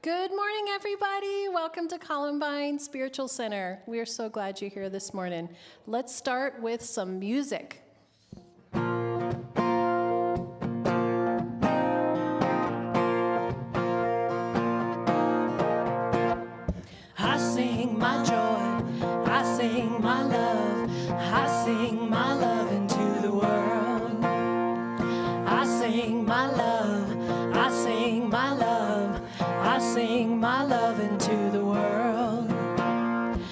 Good morning, everybody. Welcome to Columbine Spiritual Center. We are so glad you're here this morning. Let's start with some music. I sing my joy, I sing my love, I sing my love into the world. I sing my love, I sing my love, I sing my love into the world.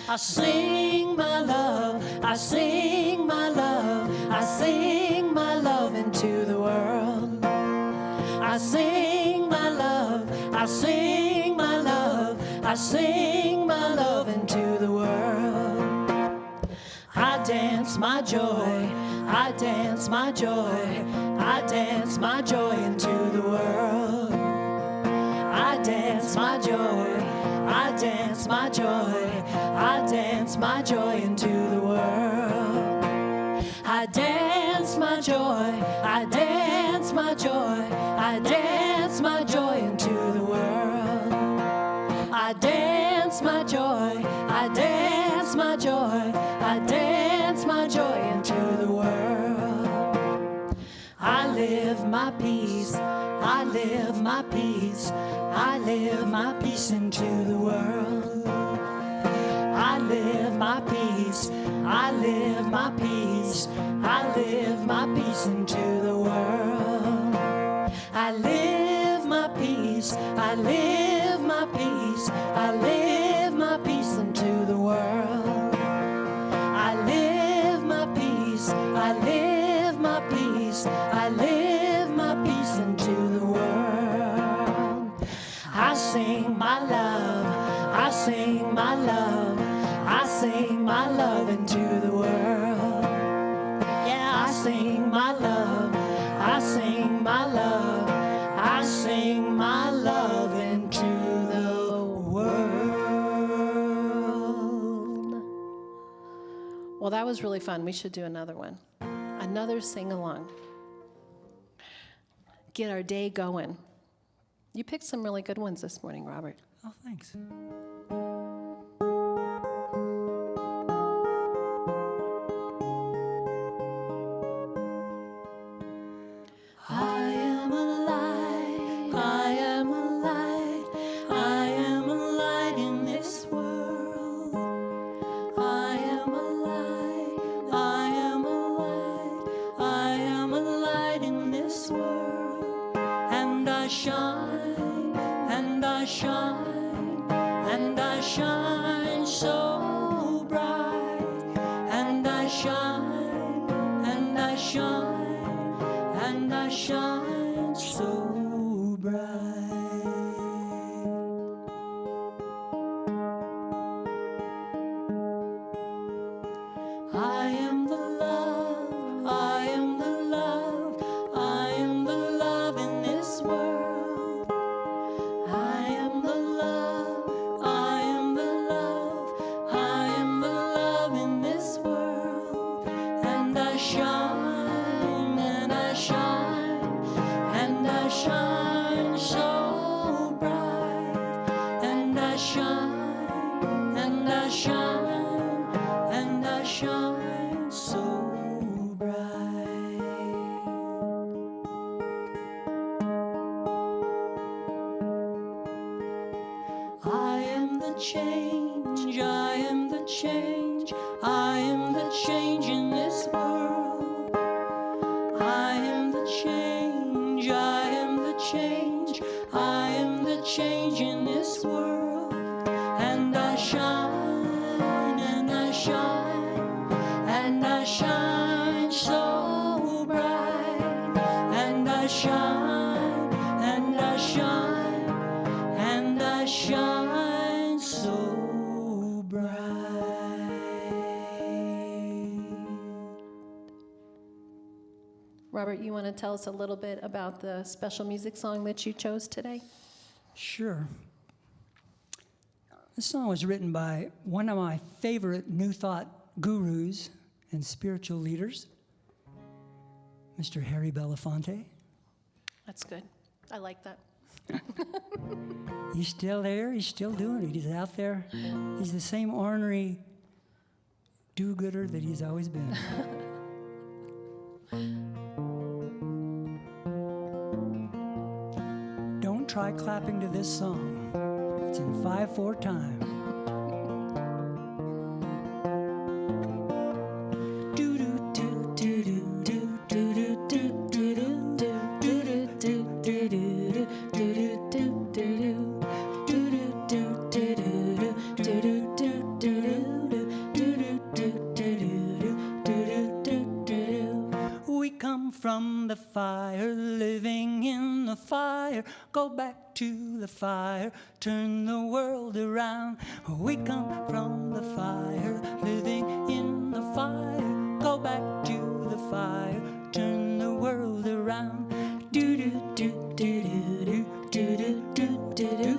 I sing my love, I sing my love, I sing my love into the world. I sing my love, I sing my love, I sing my love into the world. I dance my joy, I dance my joy, I dance my joy into the world. I dance my joy, I dance my joy, I dance my joy into the world. I dance my joy, I dance my joy, I dance my joy into the world. I dance my joy, I dance my joy, I dance my joy into the world. I live my peace, I live my peace, I live my peace into the world. I live my peace, I live my peace, I live my peace into the world. I live my peace, I live my peace, I live my peace into the world. I live my peace, I live my peace, I live my peace into the world. I sing my love, I sing my love, I sing my love into the world. Yeah, I sing my love, I sing my love, I sing my love into the world. Well, that was really fun. We should do another one. Another sing-along. Get our day going. You picked some really good ones this morning, Robert. Oh, thanks. I am a light, I am a light, I am a light in this world. I am a light, I am a light, I am a light in this world. And I shine, and I shine, and I shine so bright. And I shine, and I shine, and I shine so bright. I am the love, I am the love, I am the love in this world. I am the love, I am the love, I am the love in this world. And I shine, and I shine, and I shine so bright. And I shine, and I shine, and I shine so bright. I am the change, I am the change, I am the change in this world. I am the change, I am the change, I am the change in this world. And I shine, and I shine, and I shine so bright. And I shine, and I shine, and I shine so bright. Robert, you want to tell us a little bit about the special music song that you chose today? Sure. This song was written by one of my favorite New Thought gurus and spiritual leaders, Mr. Harry Belafonte. That's good. I like that. He's still there. He's still doing it. He's out there. He's the same ornery do-gooder that he's always been. Don't try clapping to this song. It's in 5/4 time. We come from the fire, living in the fire. Go back to the fire, turn the world around. We come from the fire, living in the fire. Go back to the fire, turn the world around. Do do do do do do do do do do.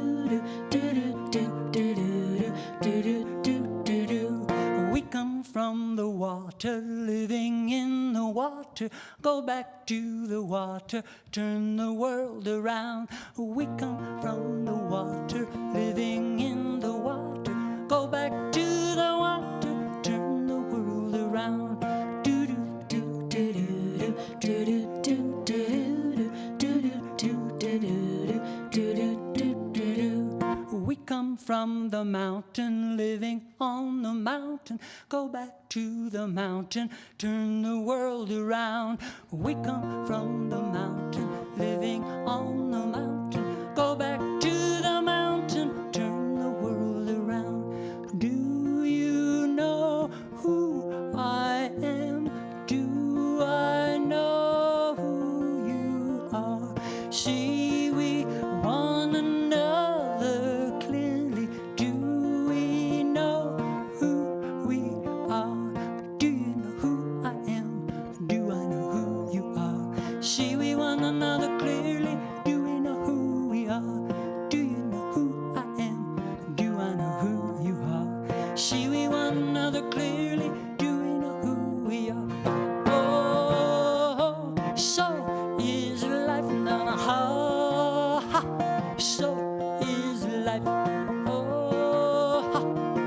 We come from the water, living in the water. Go back to the water, turn the world around. We come from the water, living in the water. Go back to the water, turn the world around. Do do do do do do do do do do. We come from the mountain, living on the mountain. Go back to the mountain, turn the world around. We come from the mountain, living on the mountain. Go back to the mountain, turn the world around. Do you know who I am? Do I know who you are? See we one another clearly. Do we know who we are? Do you know who I am? Do I know who you are? See we one another clearly. Do we know who we are? Do you know who I am? Do I know who you are? See we one another clearly. Do we know who we are? Oh, so is life not a so is life. Oh,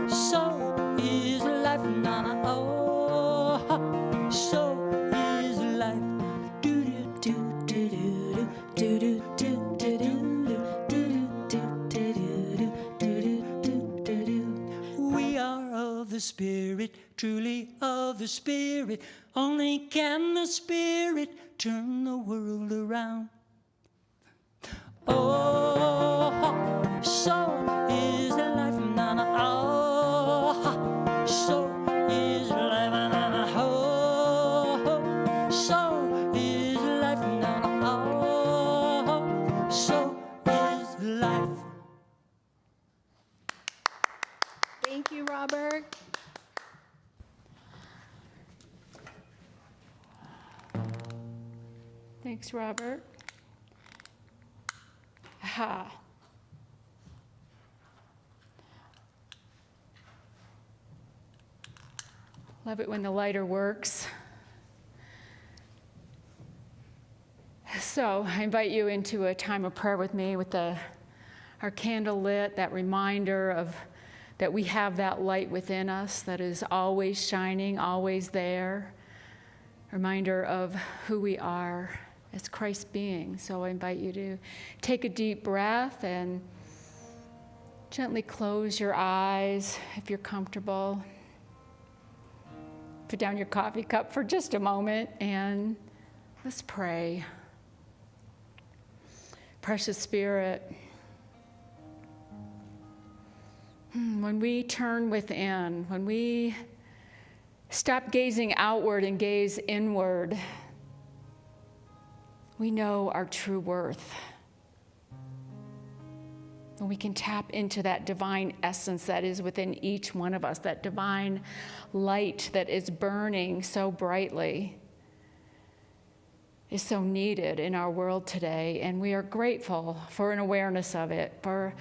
so is life. Na na. Oh, so is life. Do do do do do do do do do. We are of the Spirit, truly of the Spirit. Only can the Spirit turn the world around. Oh, so is life, na na. Oh, so is life, na na. Oh, so is life, na na. Oh, so is life. Thank you, Robert. Thanks, Robert. Ha. Love it when the lighter works. So I invite you into a time of prayer with me with our candle lit, that reminder of that we have that light within us that is always shining, always there. Reminder of who we are as Christ beings. So I invite you to take a deep breath and gently close your eyes if you're comfortable. Put down your coffee cup for just a moment and let's pray. Precious Spirit, when we turn within, when we stop gazing outward and gaze inward, we know our true worth. And we can tap into that divine essence that is within each one of us, that divine light that is burning so brightly, is so needed in our world today. And we are grateful for an awareness of it, for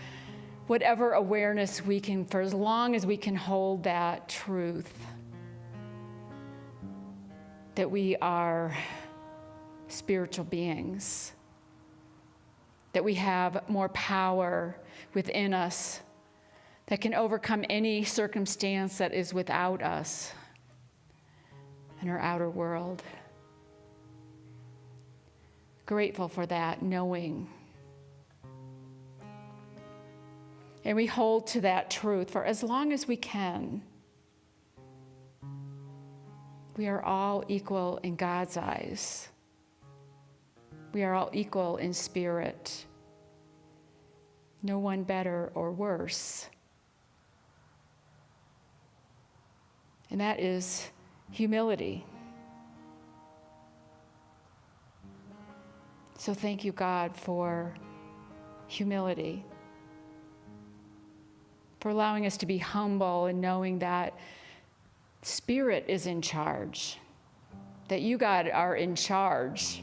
whatever awareness we can, for as long as we can hold that truth, that we are spiritual beings that we have more power within us that can overcome any circumstance that is without us in our outer world. Grateful for that, knowing. And we hold to that truth for as long as we can. We are all equal in God's eyes. We are all equal in spirit. No one better or worse. And that is humility. So thank you, God, for humility, for allowing us to be humble and knowing that Spirit is in charge, that you, God, are in charge.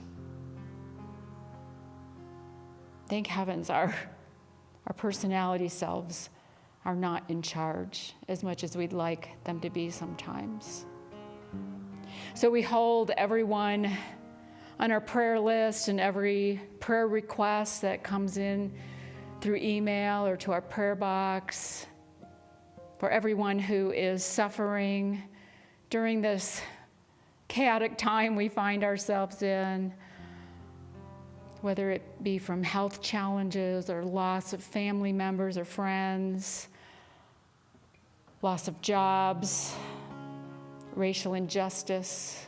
Thank heavens our personality selves are not in charge as much as we'd like them to be sometimes. So we hold everyone on our prayer list and every prayer request that comes in through email or to our prayer box, for everyone who is suffering during this chaotic time we find ourselves in, whether it be from health challenges or loss of family members or friends, loss of jobs, racial injustice,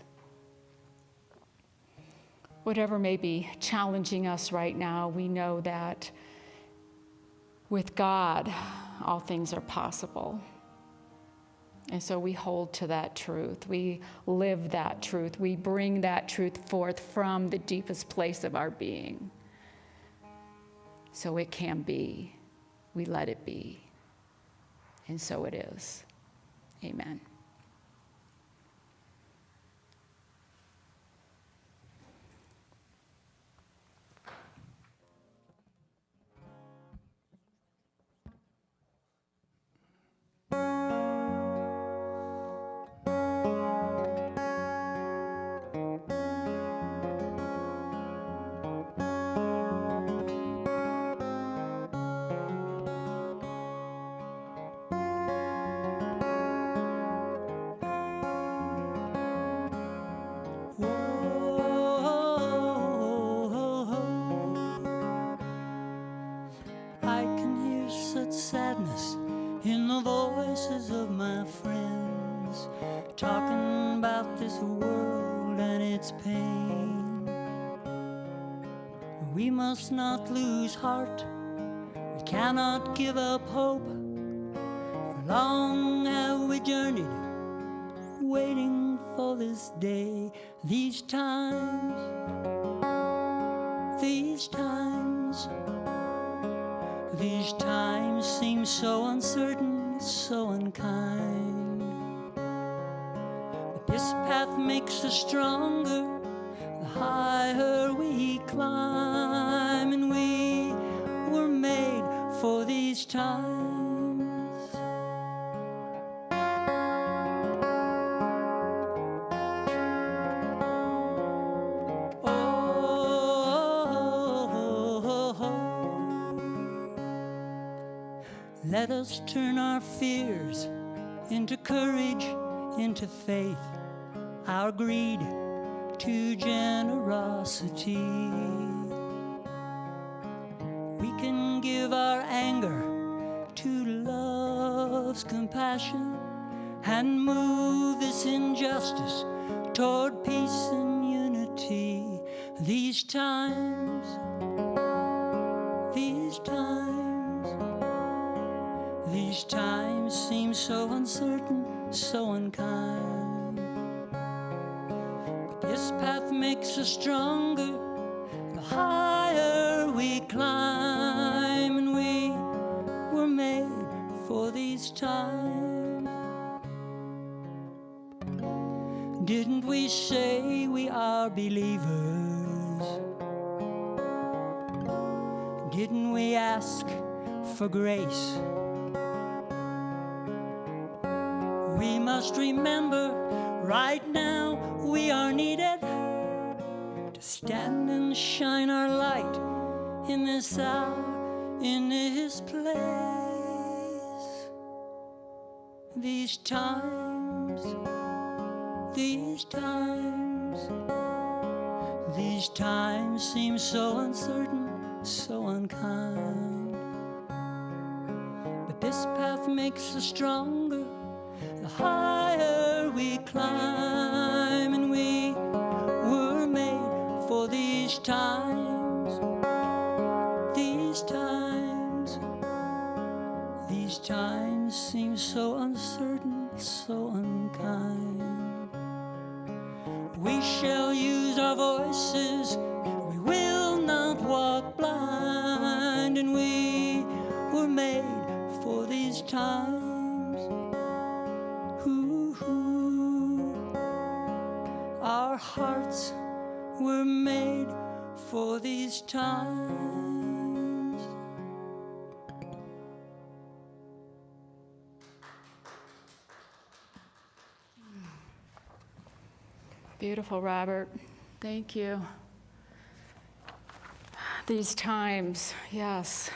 whatever may be challenging us right now, we know that with God, all things are possible. And so we hold to that truth. We live that truth. We bring that truth forth from the deepest place of our being. So it can be. We let it be. And so it is. Amen. I can hear such sadness in the voices of my friends, talking about this world and its pain. We must not lose heart. We cannot give up hope. For long have we journeyed, waiting for this day. These times seem so uncertain, so unkind. But this path makes us stronger the higher we climb, and we were made for these times. Let us turn our fears into courage, into faith, our greed to generosity. We can give our anger to love's compassion and move this injustice toward peace and unity. These times seem so uncertain, so unkind. But this path makes us stronger the higher we climb, and we were made for these times. Didn't we say we are believers? Didn't we ask for grace? We must remember right now we are needed to stand and shine our light in us out in His place. These times seem so uncertain, so unkind. But this path makes us stronger the higher we climb, and we were made for these times. These times seem so uncertain, so unkind. We shall use our voices, we will not walk blind, and we were made for these times. Our hearts were made for these times. Beautiful, Robert. Thank you. These times, yes.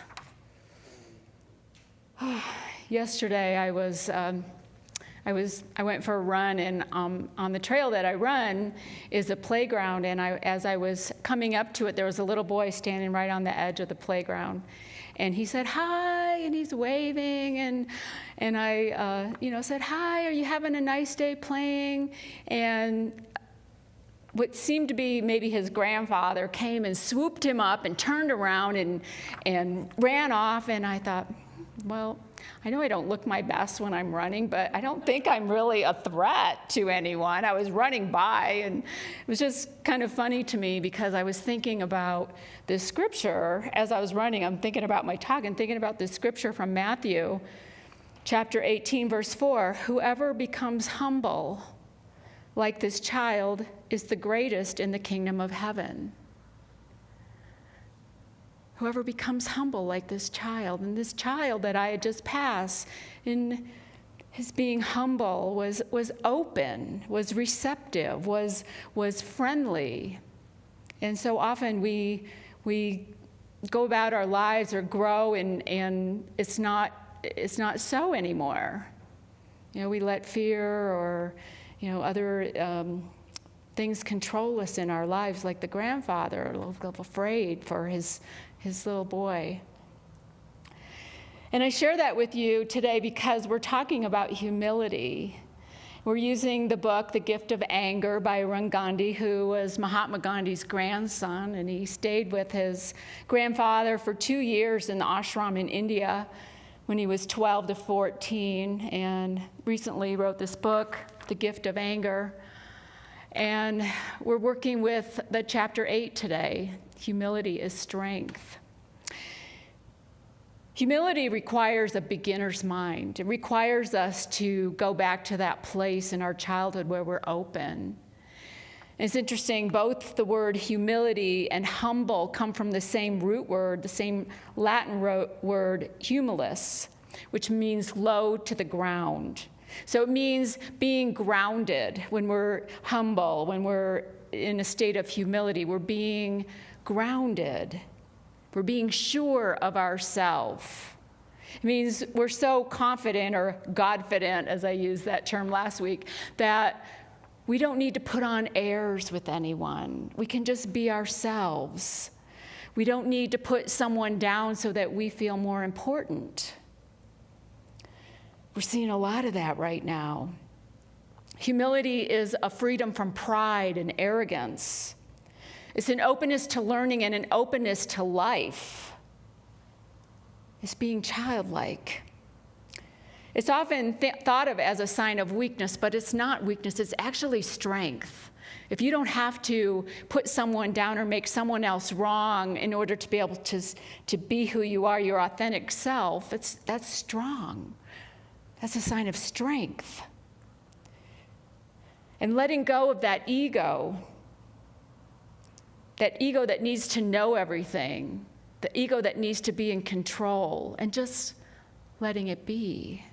Yesterday I went for a run, and on the trail that I run is a playground, and as I was coming up to it, there was a little boy standing right on the edge of the playground, and he said, "Hi," and he's waving, and I said, "Hi, are you having a nice day playing?" And what seemed to be maybe his grandfather came and swooped him up and turned around and ran off, and I thought, well, I know I don't look my best when I'm running, but I don't think I'm really a threat to anyone. I was running by, and it was just kind of funny to me because I was thinking about this scripture as I was running. I'm thinking about my talk and thinking about this scripture from Matthew chapter 18, verse 4. Whoever becomes humble like this child is the greatest in the kingdom of heaven. Whoever becomes humble like this child, and this child that I had just passed in his being humble was open, was receptive, was friendly. And so often we go about our lives or grow and it's not so anymore. We let fear or other things control us in our lives, like the grandfather, a little afraid for his little boy. And I share that with you today because we're talking about humility. We're using the book, The Gift of Anger by Arun Gandhi, who was Mahatma Gandhi's grandson, and he stayed with his grandfather for 2 years in the ashram in India when he was 12 to 14, and recently wrote this book, The Gift of Anger. And we're working with the chapter 8 today. Humility is strength. Humility requires a beginner's mind. It requires us to go back to that place in our childhood where we're open. And it's interesting, both the word humility and humble come from the same root word, the same Latin word humilis, which means low to the ground. So it means being grounded when we're humble, when we're in a state of humility. We're being grounded. We're being sure of ourselves. It means we're so confident or Godfident, as I used that term last week, that we don't need to put on airs with anyone. We can just be ourselves. We don't need to put someone down so that we feel more important. We're seeing a lot of that right now. Humility is a freedom from pride and arrogance. It's an openness to learning and an openness to life. It's being childlike. It's often thought of as a sign of weakness, but it's not weakness, it's actually strength. If you don't have to put someone down or make someone else wrong in order to be able to be who you are, your authentic self, that's strong. That's a sign of strength. And letting go of that ego that needs to know everything, the ego that needs to be in control, and just letting it be.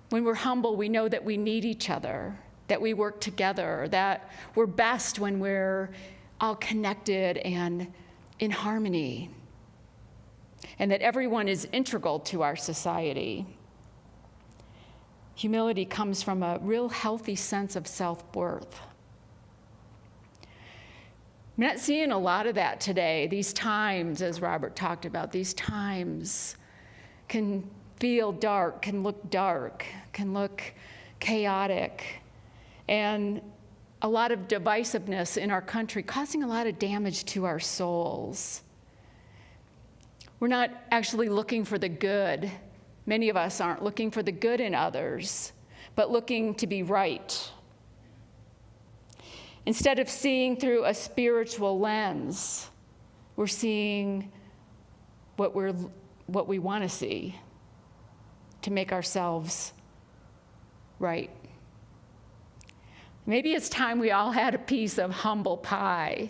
When we're humble, we know that we need each other, that we work together, that we're best when we're all connected and in harmony, and that everyone is integral to our society. Humility comes from a real healthy sense of self-worth. I'm not seeing a lot of that today. These times, as Robert talked about, these times can feel dark, can look chaotic, and a lot of divisiveness in our country, causing a lot of damage to our souls. We're not actually looking for the good. Many of us aren't looking for the good in others, but looking to be right. Instead of seeing through a spiritual lens, we're seeing what we want to see to make ourselves right. Maybe it's time we all had a piece of humble pie.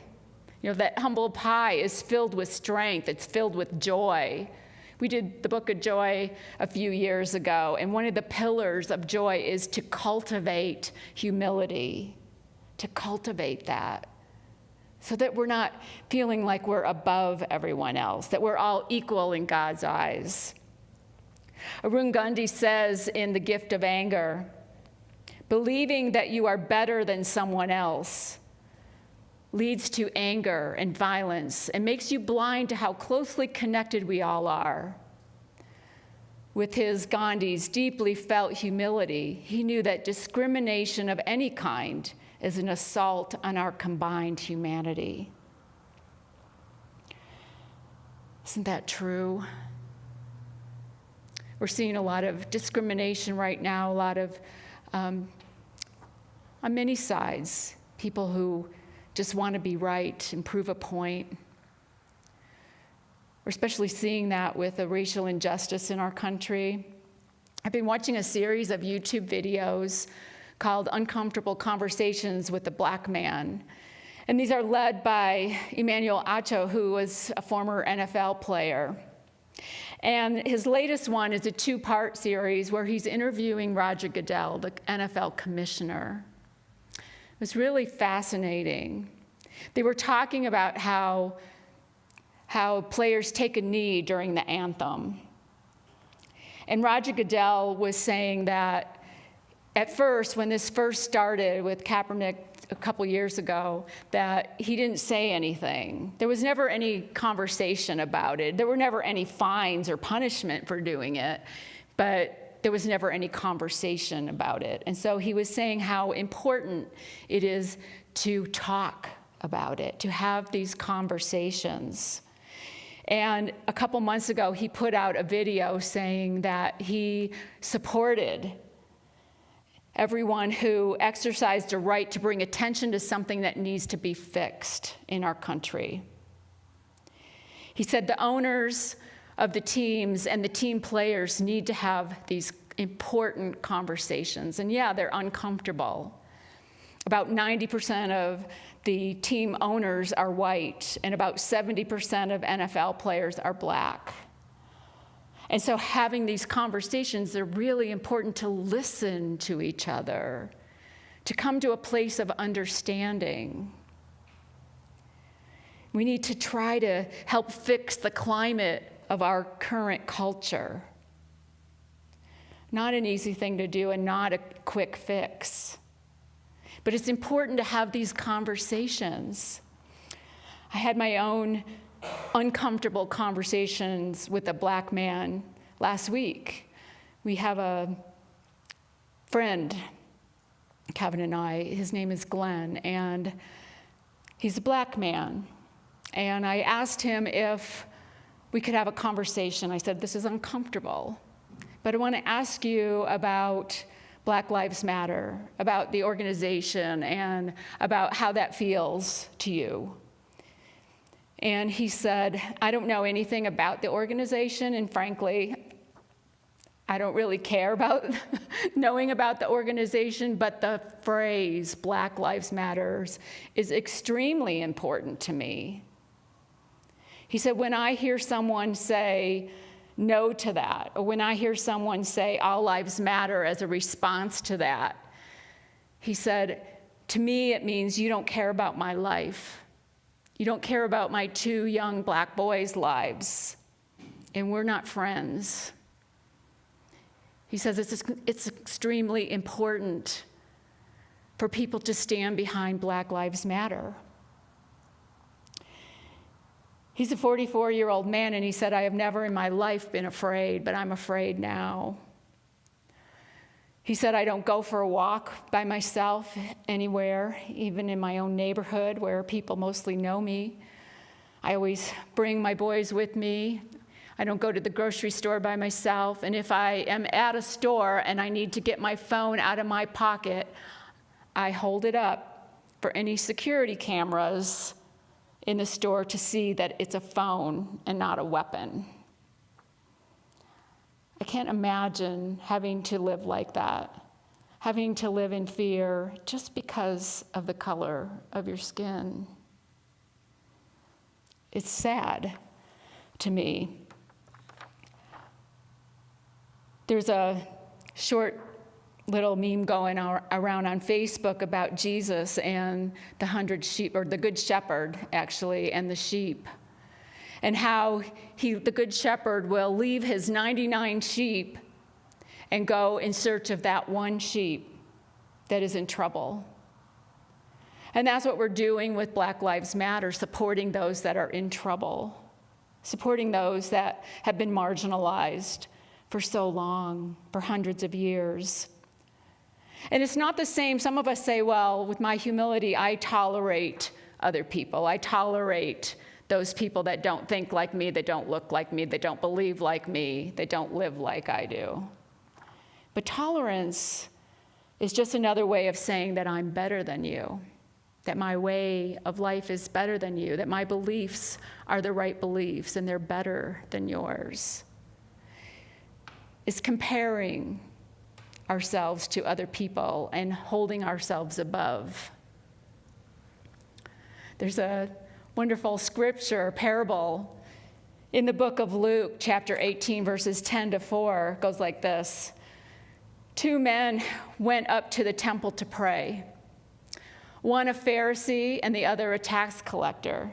You know, that humble pie is filled with strength, it's filled with joy. We did the Book of Joy a few years ago, and one of the pillars of joy is to cultivate humility, to cultivate that, so that we're not feeling like we're above everyone else, that we're all equal in God's eyes. Arun Gandhi says in The Gift of Anger, believing that you are better than someone else leads to anger and violence and makes you blind to how closely connected we all are. With his Gandhi's deeply felt humility, he knew that discrimination of any kind is an assault on our combined humanity. Isn't that true? We're seeing a lot of discrimination right now, a lot of, on many sides, people who just want to be right and prove a point. We're especially seeing that with the racial injustice in our country. I've been watching a series of YouTube videos called Uncomfortable Conversations with a Black Man. And these are led by Emmanuel Acho, who was a former NFL player. And his latest one is a two-part series where he's interviewing Roger Goodell, the NFL commissioner. It was really fascinating. They were talking about how players take a knee during the anthem. And Roger Goodell was saying that at first, when this first started with Kaepernick a couple years ago, that he didn't say anything. There was never any conversation about it. There were never any fines or punishment for doing it, but there was never any conversation about it. And so he was saying how important it is to talk about it, to have these conversations. And a couple months ago, he put out a video saying that he supported everyone who exercised a right to bring attention to something that needs to be fixed in our country. He said the owners of the teams and the team players need to have these important conversations. And yeah, they're uncomfortable. About 90% of the team owners are white, and about 70% of NFL players are Black. And so having these conversations, they're really important to listen to each other, to come to a place of understanding. We need to try to help fix the climate of our current culture. Not an easy thing to do and not a quick fix. But it's important to have these conversations. I had my own uncomfortable conversations with a Black man last week. We have a friend, Kevin and I, his name is Glenn, and he's a Black man. And I asked him if we could have a conversation. I said, this is uncomfortable, but I want to ask you about Black Lives Matter, about the organization, and about how that feels to you. And he said, I don't know anything about the organization, and frankly, I don't really care about knowing about the organization, but the phrase Black Lives Matter is extremely important to me. He said, when I hear someone say no to that, or when I hear someone say all lives matter as a response to that, he said, to me it means you don't care about my life. You don't care about my 2 young black boys' lives, and we're not friends. He says it's extremely important for people to stand behind Black Lives Matter. He's a 44-year-old man, and he said, I have never in my life been afraid, but I'm afraid now. He said, I don't go for a walk by myself anywhere, even in my own neighborhood where people mostly know me. I always bring my boys with me. I don't go to the grocery store by myself. And if I am at a store and I need to get my phone out of my pocket, I hold it up for any security cameras in the store to see that it's a phone and not a weapon. I can't imagine having to live like that, having to live in fear just because of the color of your skin. It's sad to me. There's a short little meme going around on Facebook about Jesus and the 100 sheep, or the Good Shepherd, actually, and the sheep. And how the Good Shepherd will leave his 99 sheep and go in search of that one sheep that is in trouble. And that's what we're doing with Black Lives Matter, supporting those that are in trouble, supporting those that have been marginalized for so long, for hundreds of years. And it's not the same. Some of us say, well, with my humility, I tolerate other people. I tolerate those people that don't think like me, that don't look like me, that don't believe like me, that don't live like I do. But tolerance is just another way of saying that I'm better than you, that my way of life is better than you, that my beliefs are the right beliefs and they're better than yours. It's comparing ourselves to other people and holding ourselves above. There's a wonderful scripture, parable, in the book of Luke, chapter 18, verses 10 to 4, goes like this. 2 men went up to the temple to pray, one a Pharisee and the other a tax collector.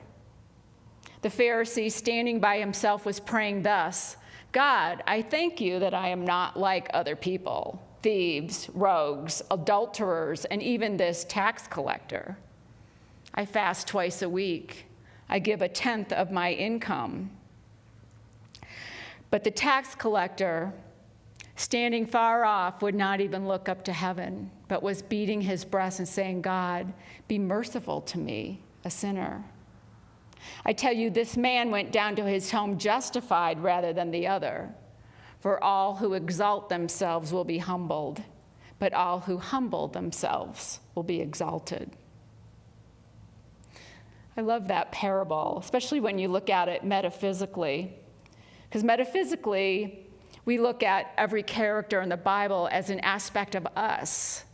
The Pharisee, standing by himself, was praying thus, God, I thank you that I am not like other people, thieves, rogues, adulterers, and even this tax collector. I fast twice a week. I give 1/10 of my income. But the tax collector, standing far off, would not even look up to heaven, but was beating his breast and saying, God, be merciful to me, a sinner. I tell you, this man went down to his home justified rather than the other. For all who exalt themselves will be humbled, but all who humble themselves will be exalted. I love that parable, especially when you look at it metaphysically. Because metaphysically, we look at every character in the Bible as an aspect of us.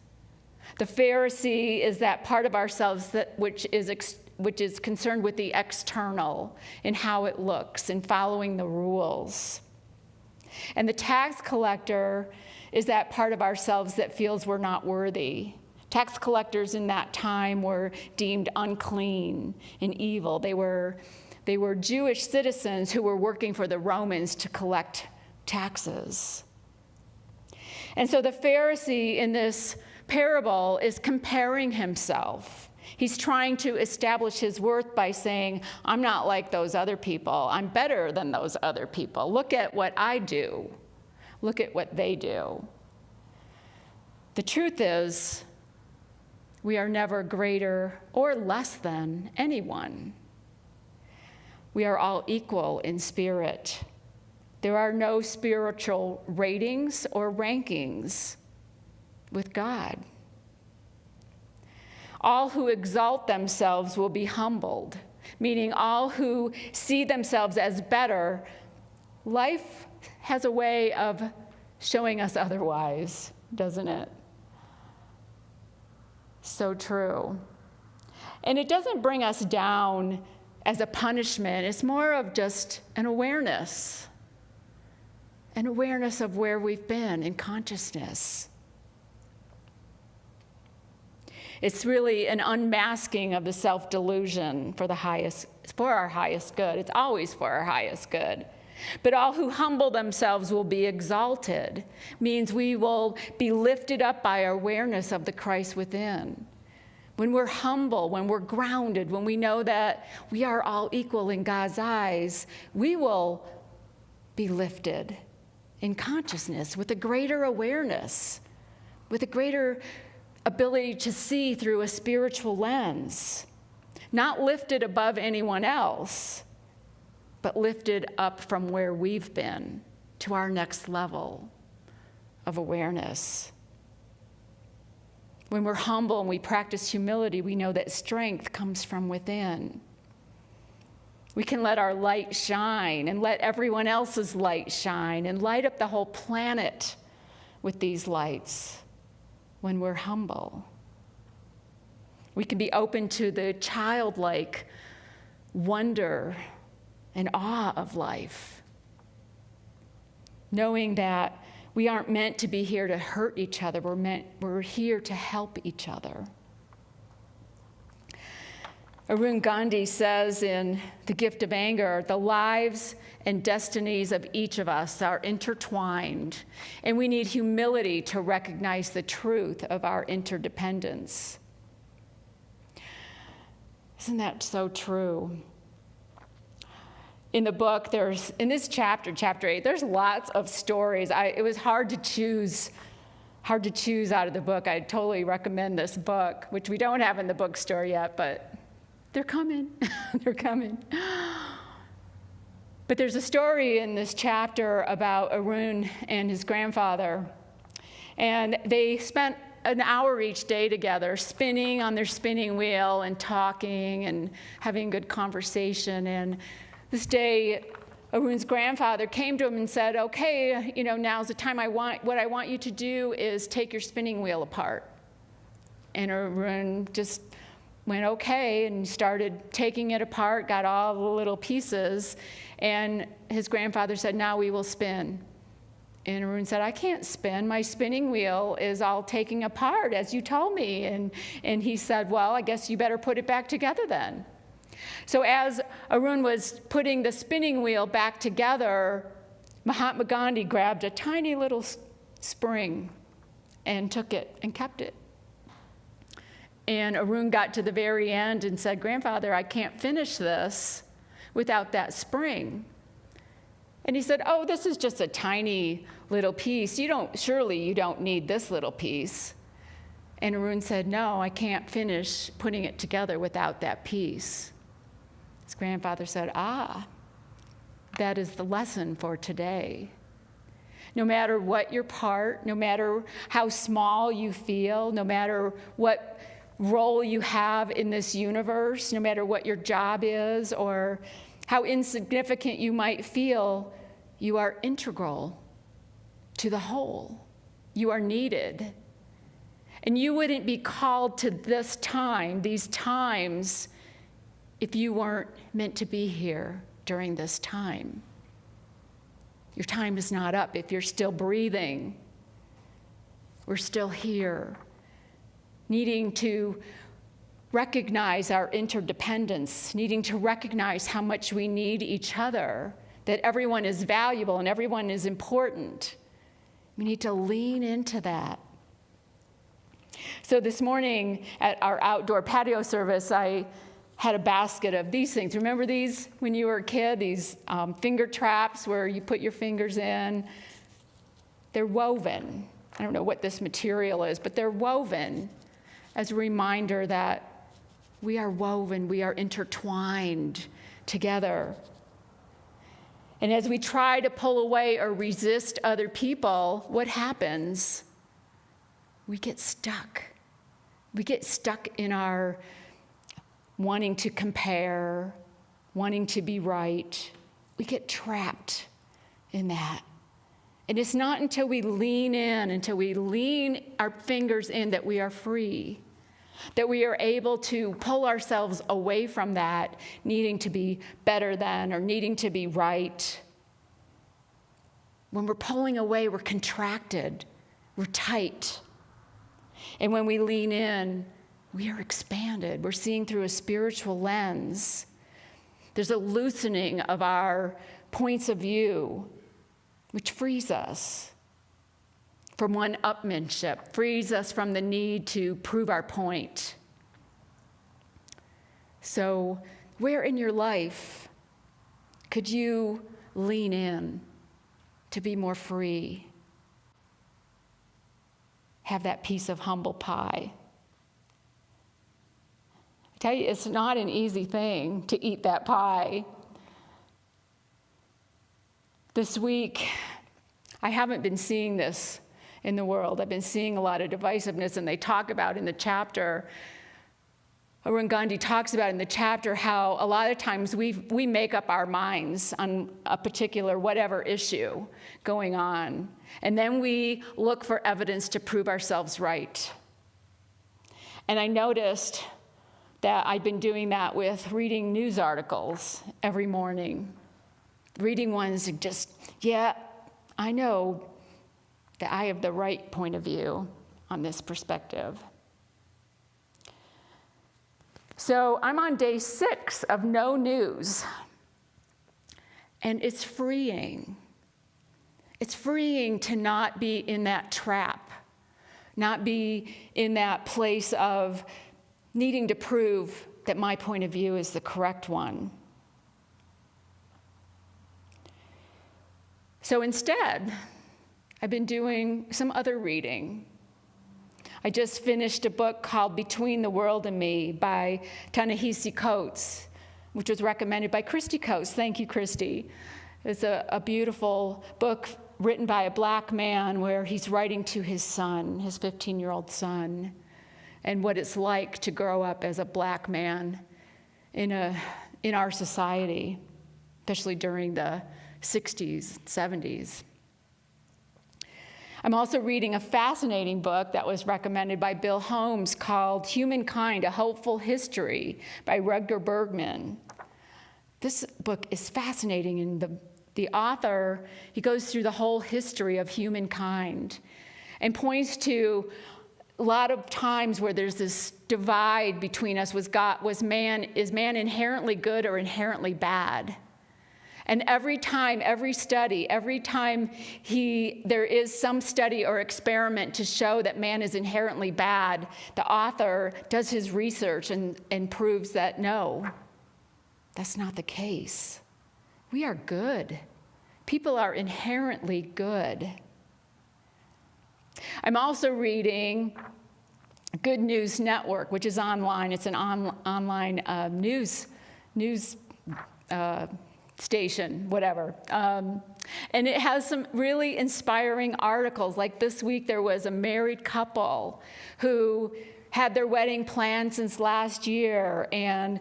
The Pharisee is that part of ourselves which is concerned with the external and how it looks and following the rules. And the tax collector is that part of ourselves that feels we're not worthy. Tax collectors in that time were deemed unclean and evil. They were Jewish citizens who were working for the Romans to collect taxes. And so the Pharisee in this parable is comparing himself. He's trying to establish his worth by saying, I'm not like those other people. I'm better than those other people. Look at what I do. Look at what they do. The truth is, we are never greater or less than anyone. We are all equal in spirit. There are no spiritual ratings or rankings with God. All who exalt themselves will be humbled, meaning all who see themselves as better. Life has a way of showing us otherwise, doesn't it? So true. And it doesn't bring us down as a punishment. It's more of just an awareness of where we've been in consciousness. It's really an unmasking of the self-delusion for our highest good. It's always for our highest good. But all who humble themselves will be exalted, means we will be lifted up by our awareness of the Christ within. When we're humble, when we're grounded, when we know that we are all equal in God's eyes, we will be lifted in consciousness with a greater awareness, with a greater ability to see through a spiritual lens, not lifted above anyone else, but lifted up from where we've been to our next level of awareness. When we're humble and we practice humility, we know that strength comes from within. We can let our light shine and let everyone else's light shine and light up the whole planet with these lights when we're humble. We can be open to the childlike wonder and awe of life, knowing that we aren't meant to be here to hurt each other. We're here to help each other. Arun Gandhi says in The Gift of Anger, the lives and destinies of each of us are intertwined, and we need humility to recognize the truth of our interdependence. Isn't that so true? In the book, in this chapter 8, there's lots of stories. It was hard to choose out of the book. I totally recommend this book, which we don't have in the bookstore yet, but they're coming. They're coming. But there's a story in this chapter about Arun and his grandfather. And they spent an hour each day together, spinning on their spinning wheel and talking and having good conversation. And this day, Arun's grandfather came to him and said, okay, now's the time. What I want you to do is take your spinning wheel apart. And Arun just went okay and started taking it apart, got all the little pieces, and his grandfather said, now we will spin. And Arun said, I can't spin. My spinning wheel is all taking apart, as you told me. And he said, well, I guess you better put it back together then. So as Arun was putting the spinning wheel back together, Mahatma Gandhi grabbed a tiny little spring and took it and kept it. And Arun got to the very end and said, grandfather, I can't finish this without that spring. And he said, oh, this is just a tiny little piece. Surely you don't need this little piece. And Arun said, no, I can't finish putting it together without that piece. His grandfather said, that is the lesson for today. No matter what your part, no matter how small you feel, no matter what role you have in this universe, no matter what your job is or how insignificant you might feel, you are integral to the whole. You are needed. And you wouldn't be called to these times, if you weren't meant to be here during this time. Your time is not up if you're still breathing. We're still here, needing to recognize our interdependence, needing to recognize how much we need each other, that everyone is valuable and everyone is important. We need to lean into that. So this morning at our outdoor patio service, I had a basket of these things. Remember these when you were a kid, these finger traps where you put your fingers in? They're woven. I don't know what this material is, but they're woven as a reminder that we are woven, we are intertwined together. And as we try to pull away or resist other people, what happens? We get stuck. We get stuck in our wanting to compare, wanting to be right. We get trapped in that. And it's not until we lean in, until we lean our fingers in, that we are free, that we are able to pull ourselves away from that, needing to be better than or needing to be right. When we're pulling away, we're contracted, we're tight. And when we lean in, we are expanded. We're seeing through a spiritual lens. There's a loosening of our points of view, which frees us from one-upmanship, frees us from the need to prove our point. So, where in your life could you lean in to be more free? Have that piece of humble pie. I tell you, it's not an easy thing to eat that pie. This week, I haven't been seeing this in the world. I've been seeing a lot of divisiveness, and they talk about in the chapter, Arun Gandhi talks about in the chapter how a lot of times we make up our minds on a particular whatever issue going on, and then we look for evidence to prove ourselves right. And I noticed that I've been doing that with reading news articles every morning. Reading ones and just, yeah, I know that I have the right point of view on this perspective. So I'm on day 6 of no news, and it's freeing. It's freeing to not be in that trap, not be in that place of needing to prove that my point of view is the correct one. So instead, I've been doing some other reading. I just finished a book called Between the World and Me by Ta-Nehisi Coates, which was recommended by Christy Coates. Thank you, Christy. It's a beautiful book written by a black man where he's writing to his son, his 15-year-old son, and what it's like to grow up as a black man in our society, especially during the 60s, 70s. I'm also reading a fascinating book that was recommended by Bill Holmes called Humankind, A Hopeful History by Rutger Bregman. This book is fascinating, and the author, he goes through the whole history of humankind and points to a lot of times where there's this divide between us. Is man inherently good or inherently bad? And every time, every study, every time there is some study or experiment to show that man is inherently bad, the author does his research and proves that no, that's not the case. We are good. People are inherently good. I'm also reading Good News Network, which is online. It's an online news station, whatever. And it has some really inspiring articles. Like this week, there was a married couple who had their wedding planned since last year. And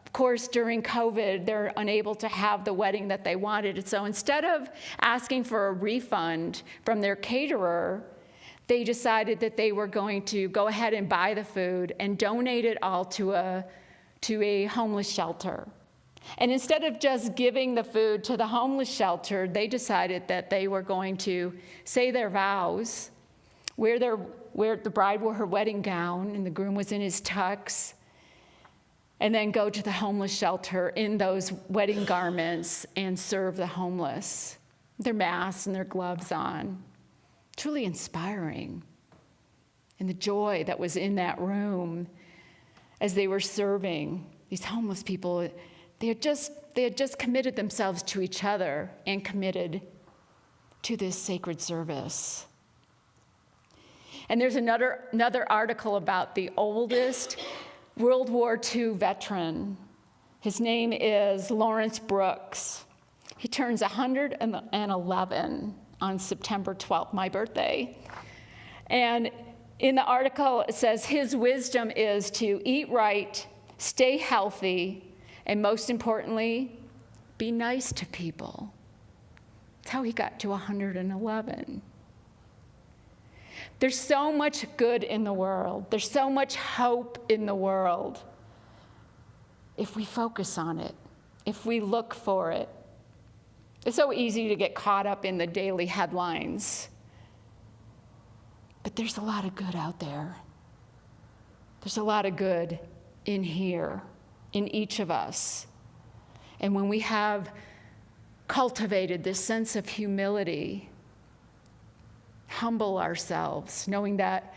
of course, during COVID, they're unable to have the wedding that they wanted. And so instead of asking for a refund from their caterer, they decided that they were going to go ahead and buy the food and donate it all to a homeless shelter. And instead of just giving the food to the homeless shelter, they decided that they were going to say their vows, wear the bride wore her wedding gown and the groom was in his tux, and then go to the homeless shelter in those wedding garments and serve the homeless, their masks and their gloves on. Truly inspiring. And the joy that was in that room as they were serving these homeless people. They had just committed themselves to each other and committed to this sacred service. And there's another article about the oldest World War II veteran. His name is Lawrence Brooks. He turns 111 on September 12th, my birthday. And in the article, it says his wisdom is to eat right, stay healthy, and most importantly, be nice to people. That's how he got to 111. There's so much good in the world. There's so much hope in the world if we focus on it, if we look for it. It's so easy to get caught up in the daily headlines. But there's a lot of good out there. There's a lot of good in here, in each of us. And when we have cultivated this sense of humility, humble ourselves, knowing that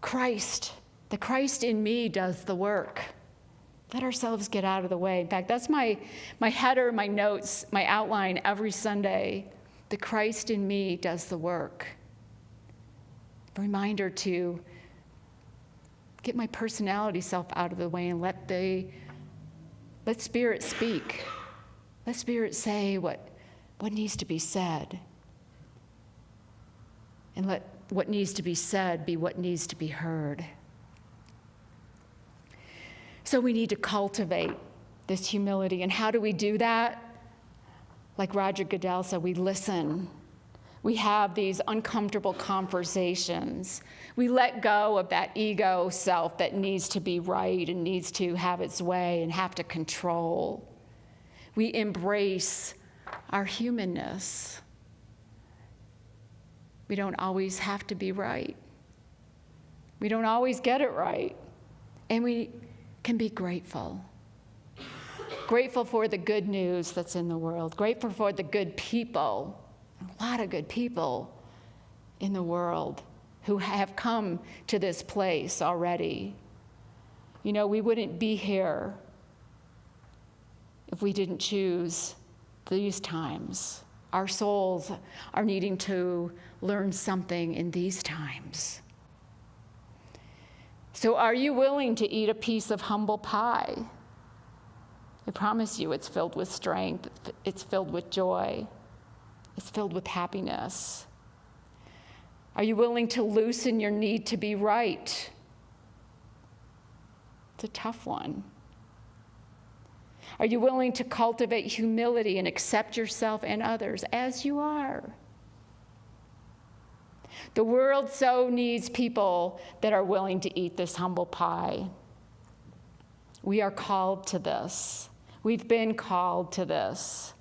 the Christ in me does the work. Let ourselves get out of the way. In fact, that's my header, my notes, my outline every Sunday. The Christ in me does the work. A reminder to get my personality self out of the way and let Spirit speak. Let Spirit say what needs to be said. And let what needs to be said be what needs to be heard. So we need to cultivate this humility. And how do we do that? Like Roger Goodell said, we listen. We have these uncomfortable conversations. We let go of that ego self that needs to be right and needs to have its way and have to control. We embrace our humanness. We don't always have to be right. We don't always get it right. And we can be grateful. Grateful for the good news that's in the world. Grateful for the good people, a lot of good people in the world who have come to this place already. You know, we wouldn't be here if we didn't choose these times. Our souls are needing to learn something in these times. So are you willing to eat a piece of humble pie? I promise you it's filled with strength, it's filled with joy, it's filled with happiness. Are you willing to loosen your need to be right? It's a tough one. Are you willing to cultivate humility and accept yourself and others as you are? The world so needs people that are willing to eat this humble pie. We are called to this. We've been called to this.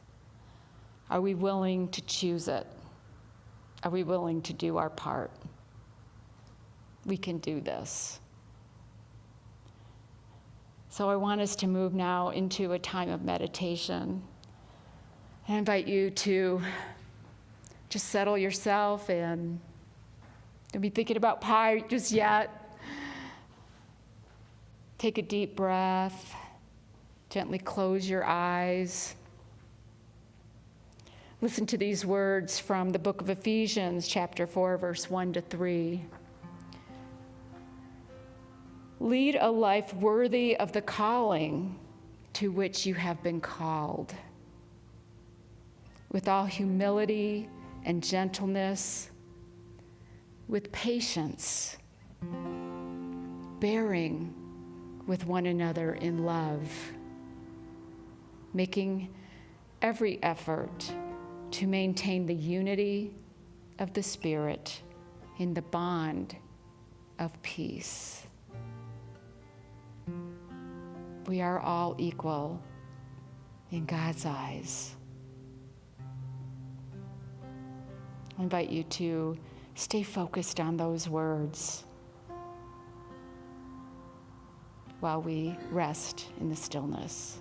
Are we willing to choose it? Are we willing to do our part? We can do this. So I want us to move now into a time of meditation. I invite you to just settle yourself and don't be thinking about pie just yet. Take a deep breath. Gently close your eyes. Listen to these words from the book of Ephesians, chapter 4, verse 1 to 3. Lead a life worthy of the calling to which you have been called, with all humility and gentleness, with patience, bearing with one another in love, making every effort to maintain the unity of the Spirit in the bond of peace. We are all equal in God's eyes. I invite you to stay focused on those words while we rest in the stillness.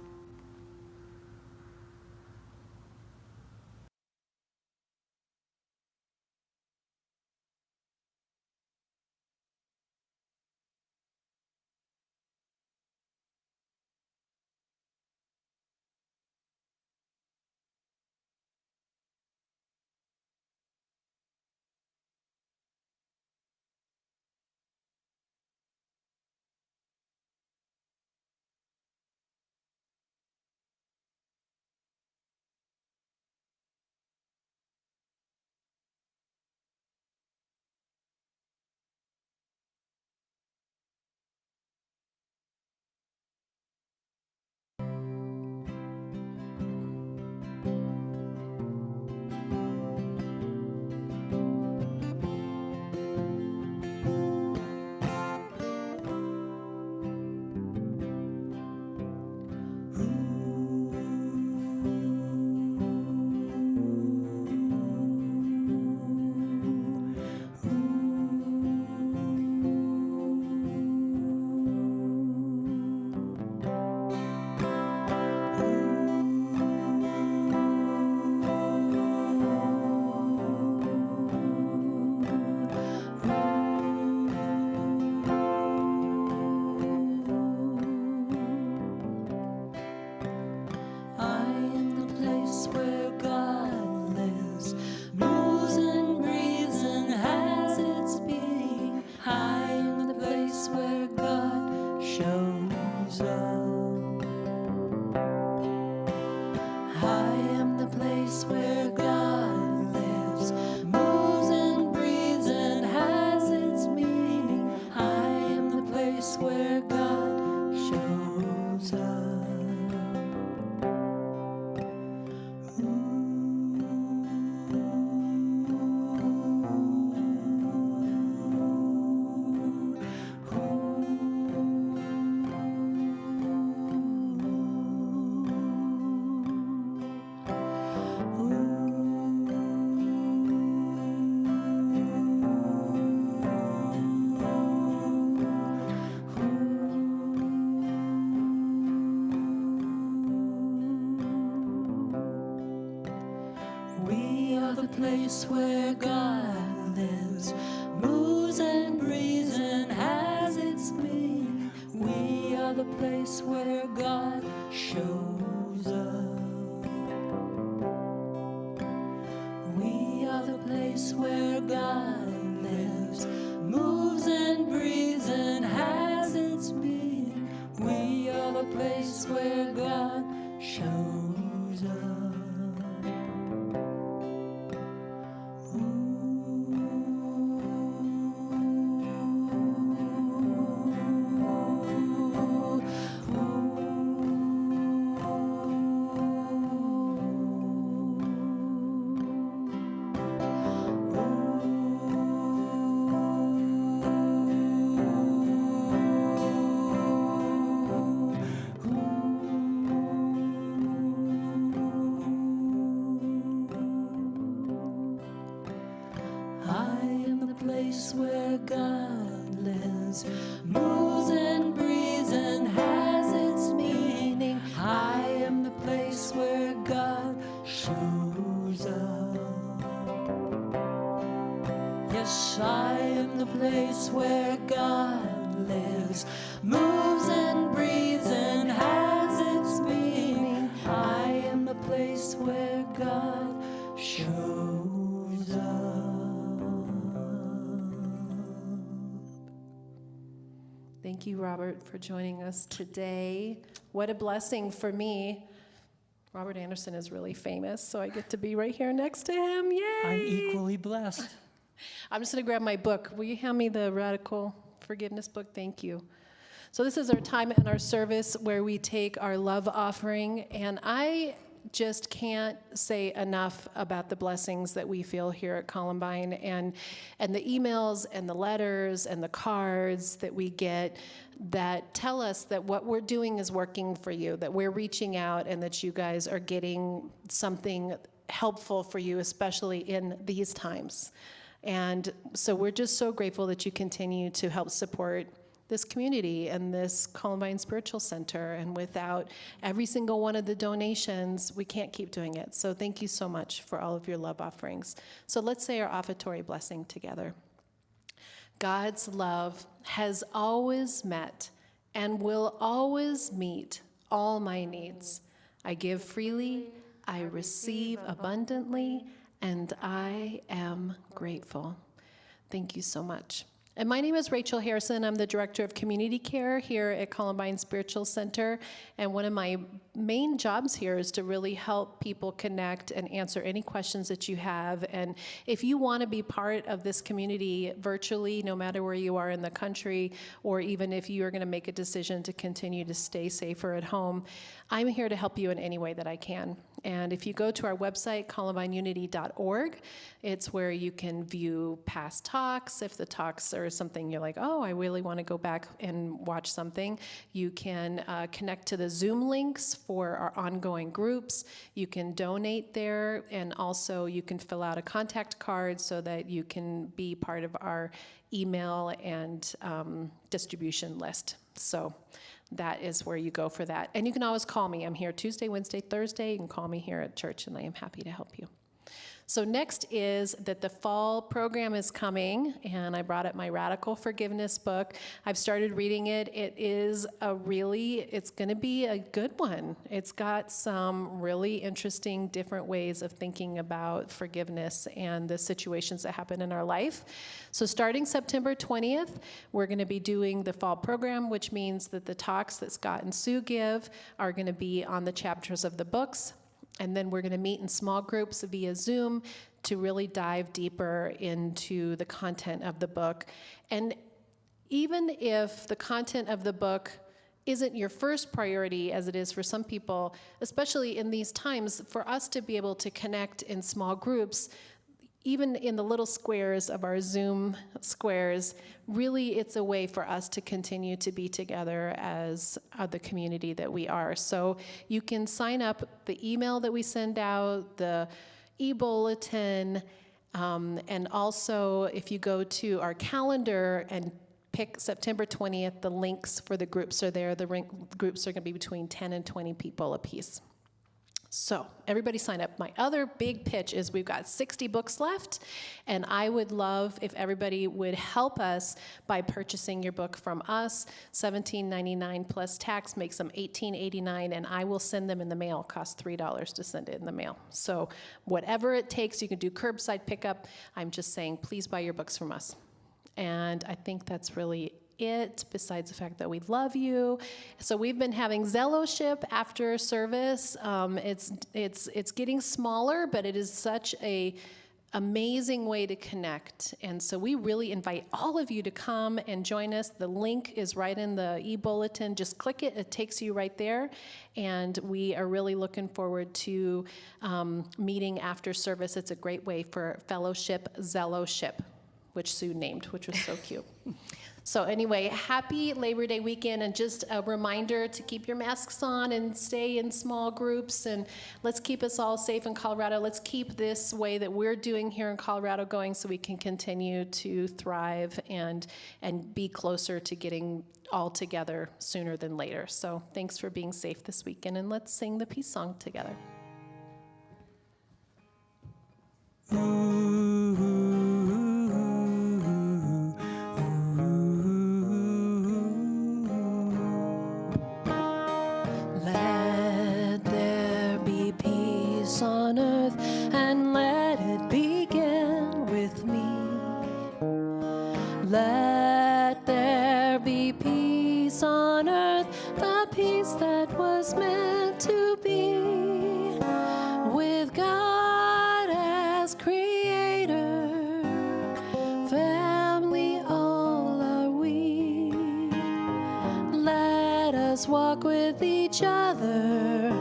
place where God lives, moves and breathes and has its being. I am the place where God shows up. I am the place where God lives, moves and breathes and has its meaning. I am the place where God shows up. We are the place where God lives, moves and breathes and has its meaning. We are the place where God shows up. We are the place where God lives, moves and breathes and has its being. We are the place where God shows up. I am the place where God lives, moves and breathes and has its meaning. I am the place where God shows up. Yes, I am the place where God lives, moves and breathes and has its meaning. I am the place where God shows up. Thank you, Robert, for joining us today. What a blessing for me. Robert Anderson is really famous, so I get to be right here next to him. Yay! I'm equally blessed. I'm just going to grab my book. Will you hand me the Radical Forgiveness book? Thank you. So this is our time in our service where we take our love offering, and I just can't say enough about the blessings that we feel here at Columbine, and the emails and the letters and the cards that we get that tell us that what we're doing is working for you, that we're reaching out, and that you guys are getting something helpful for you, especially in these times. And so we're just so grateful that you continue to help support this community and this Columbine Spiritual Center. And without every single one of the donations, we can't keep doing it. So thank you so much for all of your love offerings. So let's say our offertory blessing together. God's love has always met and will always meet all my needs. I give freely, I receive abundantly, and I am grateful. Thank you so much. And my name is Rachel Harrison. I'm the Director of Community Care here at Columbine Spiritual Center. And one of my main jobs here is to really help people connect and answer any questions that you have. And if you want to be part of this community virtually, no matter where you are in the country, or even if you are going to make a decision to continue to stay safer at home, I'm here to help you in any way that I can. And if you go to our website, columbineunity.org, it's where you can view past talks. If the talks are something you're like, oh, I really want to go back and watch something, you can connect to the Zoom links for our ongoing groups. You can donate there, and also you can fill out a contact card so that you can be part of our email and distribution list. So that is where you go for that. And you can always call me. I'm here Tuesday, Wednesday, Thursday. You can call me here at church, and I am happy to help you. So next is that the fall program is coming, and I brought up my Radical Forgiveness book. I've started reading it. It's going to be a good one. It's got some really interesting different ways of thinking about forgiveness and the situations that happen in our life. So starting September 20th, we're going to be doing the fall program, which means that the talks that Scott and Sue give are going to be on the chapters of the books. And then we're going to meet in small groups via Zoom to really dive deeper into the content of the book. And even if the content of the book isn't your first priority, as it is for some people, especially in these times, for us to be able to connect in small groups, even in the little squares of our Zoom squares, really it's a way for us to continue to be together as the community that we are. So you can sign up the email that we send out, the e-bulletin, and also if you go to our calendar and pick September 20th, the links for the groups are there. The groups are going to be between 10 and 20 people apiece. So everybody sign up. My other big pitch is we've got 60 books left, and I would love if everybody would help us by purchasing your book from us. $17.99 plus tax makes them $18.89, and I will send them in the mail. It costs $3 to send it in the mail. So whatever it takes, you can do curbside pickup. I'm just saying, please buy your books from us. And I think that's really it, besides the fact that we love you. So we've been having Zelloship after service. It's getting smaller, but it is such a amazing way to connect. And so we really invite all of you to come and join us. The link is right in the e-bulletin. Just click it. It takes you right there. And we are really looking forward to meeting after service. It's a great way for fellowship, Zelloship, which Sue named, which was so cute. So anyway, happy Labor Day weekend, and just a reminder to keep your masks on and stay in small groups, and let's keep us all safe in Colorado. Let's keep this way that we're doing here in Colorado going so we can continue to thrive and be closer to getting all together sooner than later. So thanks for being safe this weekend, and let's sing the peace song together. On earth, and let it begin with me. Let there be peace on earth, the peace that was meant to be, with God as creator, family all are we. Let us walk with each other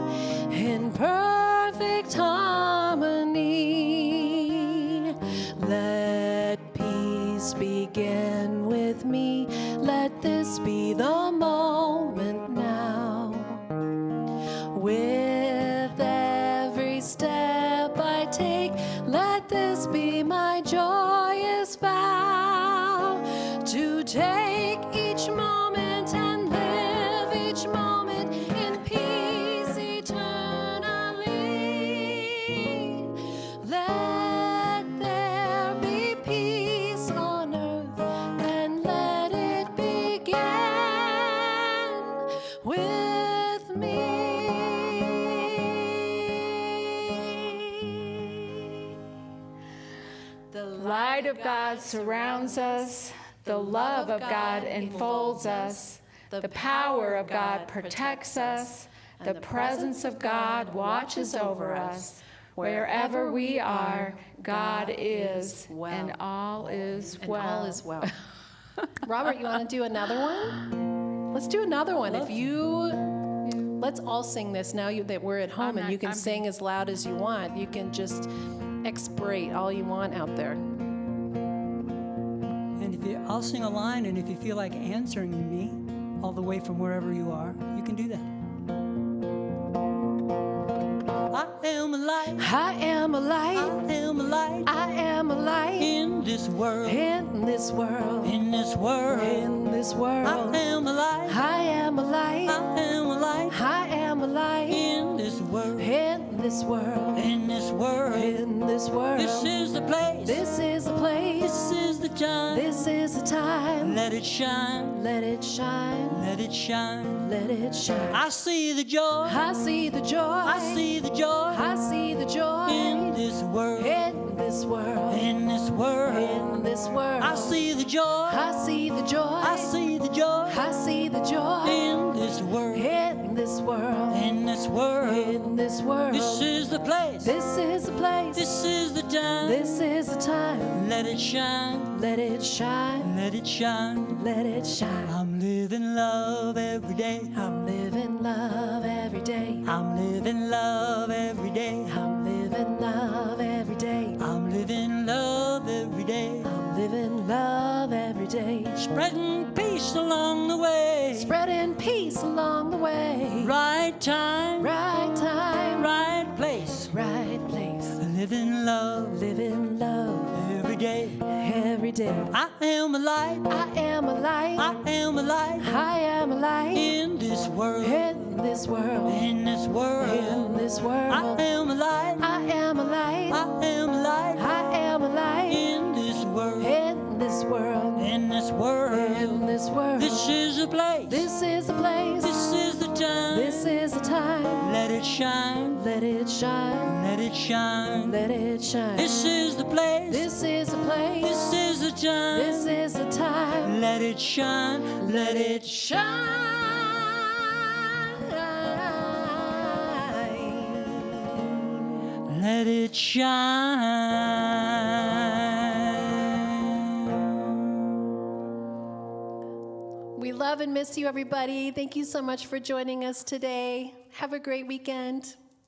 in perfect harmony. Let peace begin with me. Let this be the moment now. With every step I take, let this be my joyous vow, to take each moment and live each moment in peace eternally. Let there be peace on earth, and let it begin with me. The light of God surrounds us. The love of God enfolds us. The power of God protects us. The presence of God watches over us. Wherever we are, God is, and all is well. And all is well. Robert, you want to do another one? Let's do another one. Let's all sing this now that we're at home, and you can sing as loud as you want. You can just expirate all you want out there. And I'll sing a line, and if you feel like answering me all the way from wherever you are, you can do that. I am a light. I am a light. I am a light. I am a light. In this world. In this world. In this world. In this world. I am a light. I am a light. I am a light. I am a light. In this world. In in this world, in this world. in this world. This is the place, This is the place, this is the time. this is the time. Let it shine, Let it shine, let it shine. let it shine. I see the joy, I see the joy, I see the joy I see the joy in this world, in this world, in this world. in this world. I see the joy, I see the joy, I see the joy I see the joy in this world, in this world, in this world. in this world. This is the place, This is the place, this is the time. this is the time. Let it shine, Let it shine, let it shine. let it shine. I'm living love every day. I'm living love every day. I'm living love every day. I'm living love every day. I'm living love every day. I'm living love every day. Spreading peace along the way. Spreading peace along the way. Right time, Right time, right place. right place. Living love Living love every day. every day. I am a light. I am a light. I am a light I am a light in this world. in this world. In this world. In this I world. am a light. I am a light. I am a light I am a light in this world. in this world. In this world. In this world. This is a place. This is the place. This is the time. This is the time. Let it shine. Let it shine. Let it shine. Let it shine. This is the place. This is the place. This is the time. This is the time. Let it shine. Let it Shine. Let it shine. We love and miss you, everybody. Thank you so much for joining us today. Have a great weekend.